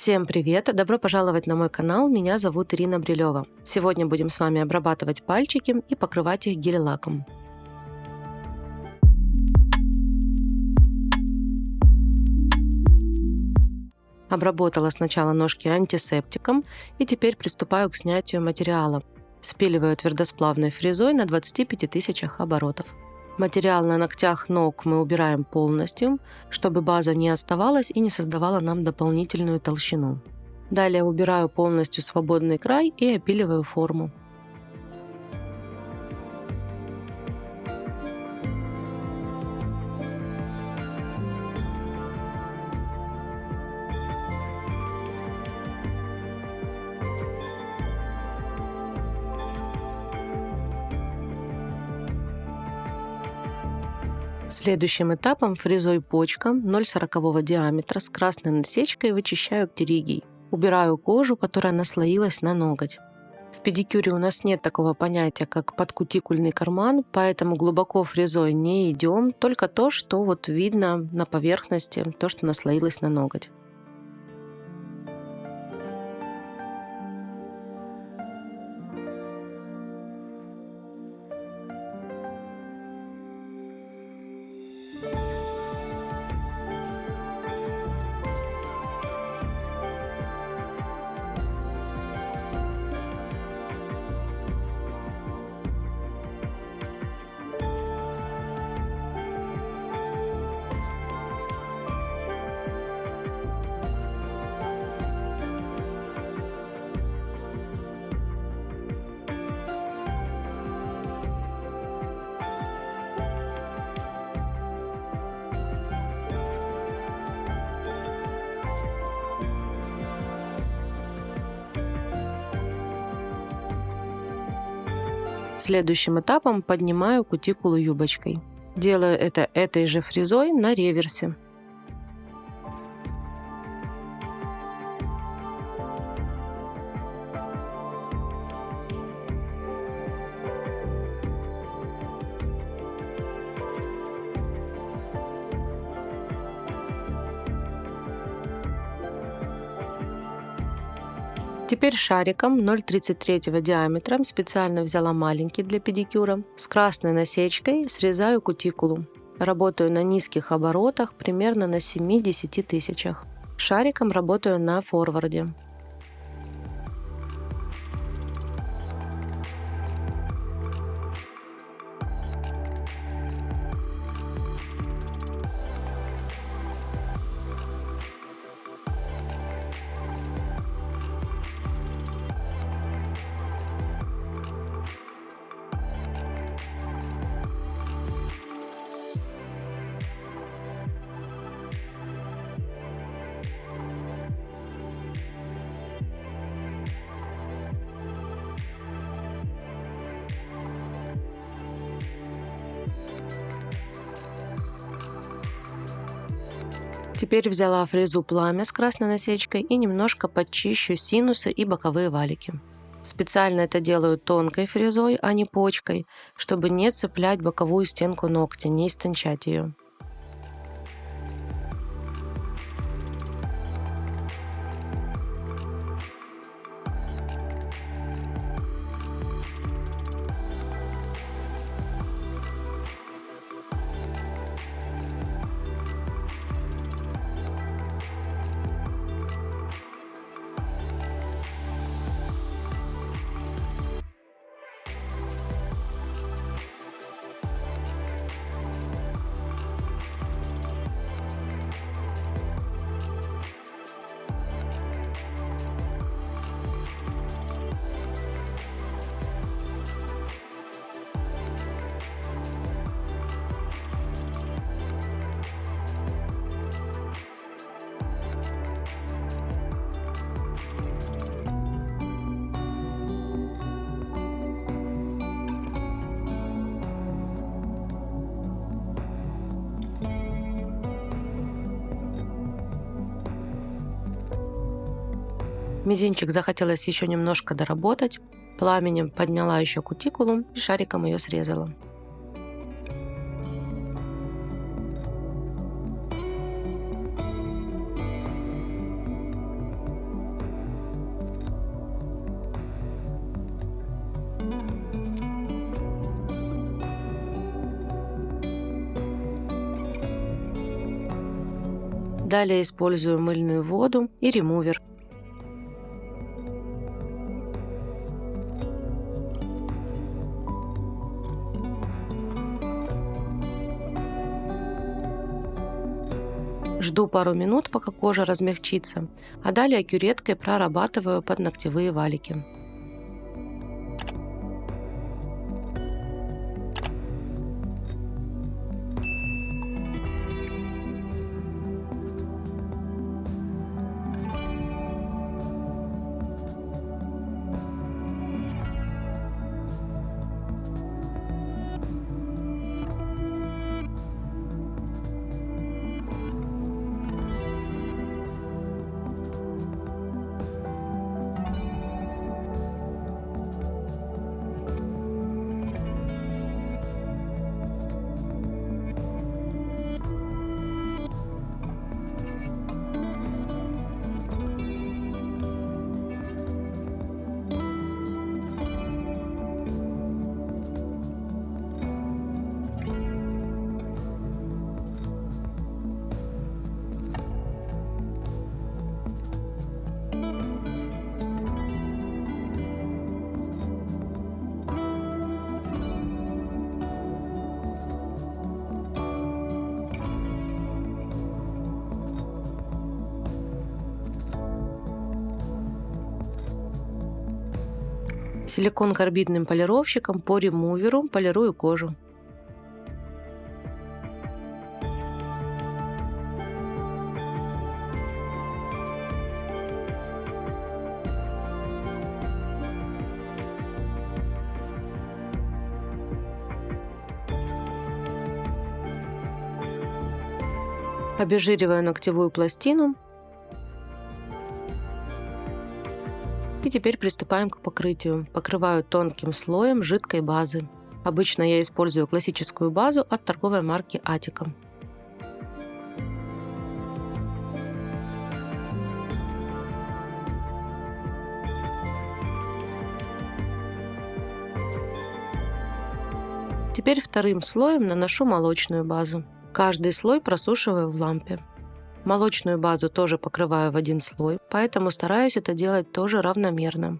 Всем привет! Добро пожаловать на мой канал, меня зовут Ирина Брилева. Сегодня будем с вами обрабатывать пальчики и покрывать их гель-лаком. Обработала сначала ножки антисептиком и теперь приступаю к снятию материала. Спиливаю твердосплавной фрезой на 25 тысячах оборотов. Материал на ногтях ног мы убираем полностью, чтобы база не оставалась и не создавала нам дополнительную толщину. Далее убираю полностью свободный край и опиливаю форму. Следующим этапом фрезой почка 0,40 диаметра с красной насечкой вычищаю птеригий. Убираю кожу, которая наслоилась на ноготь. В педикюре у нас нет такого понятия, как подкутикульный карман, поэтому глубоко фрезой не идем, только то, что видно на поверхности, то, что наслоилось на ноготь. Следующим этапом поднимаю кутикулу юбочкой. Делаю это этой же фрезой на реверсе. Теперь шариком 0,33 диаметра, специально взяла маленький для педикюра, с красной насечкой срезаю кутикулу. Работаю на низких оборотах, примерно на 7-10 тысячах. Шариком работаю на форварде. Теперь взяла фрезу пламя с красной насечкой и немножко подчищу синусы и боковые валики. Специально это делаю тонкой фрезой, а не почкой, чтобы не цеплять боковую стенку ногтя, не истончать ее. Мизинчик захотелось еще немножко доработать. Пламенем подняла еще кутикулу и шариком ее срезала. Далее использую мыльную воду и ремувер. Жду пару минут, пока кожа размягчится, а далее кюреткой прорабатываю под ногтевые валики. Силикон-карбидным полировщиком по ремуверу полирую кожу. Обезжириваю ногтевую пластину. И теперь приступаем к покрытию. Покрываю тонким слоем жидкой базы. Обычно я использую классическую базу от торговой марки Attica. Теперь вторым слоем наношу молочную базу. Каждый слой просушиваю в лампе. Молочную базу тоже покрываю в один слой, поэтому стараюсь это делать тоже равномерно.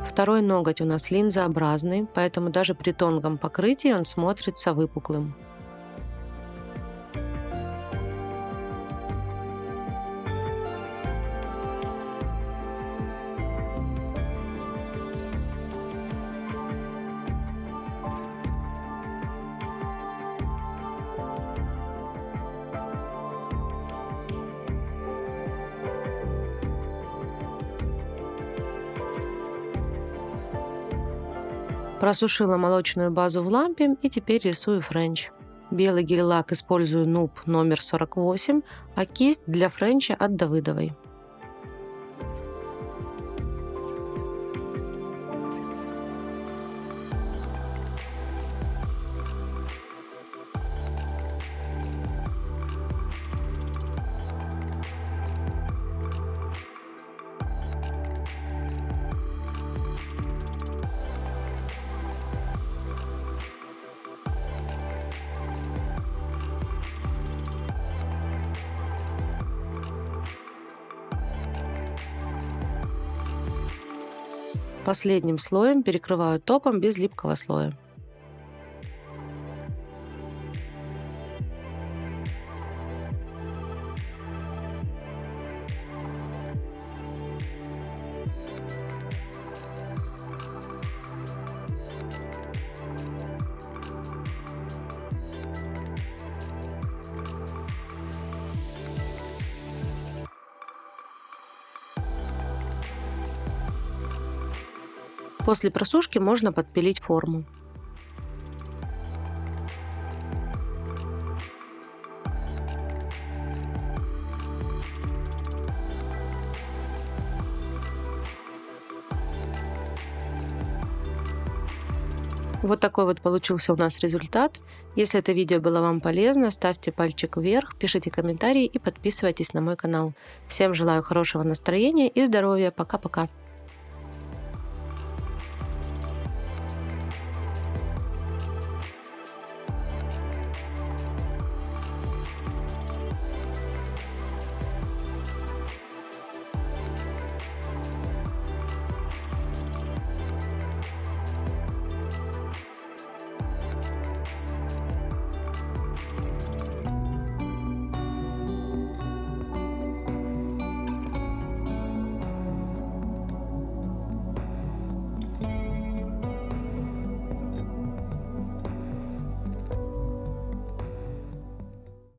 Второй ноготь у нас линзообразный, поэтому даже при тонком покрытии он смотрится выпуклым. Просушила молочную базу в лампе и теперь рисую френч. Белый гель-лак использую Nub номер 48, а кисть для френча от Давыдовой. Последним слоем перекрываю топом без липкого слоя. После просушки можно подпилить форму. Вот такой вот получился у нас результат. Если это видео было вам полезно, ставьте пальчик вверх, пишите комментарии и подписывайтесь на мой канал. Всем желаю хорошего настроения и здоровья. Пока-пока.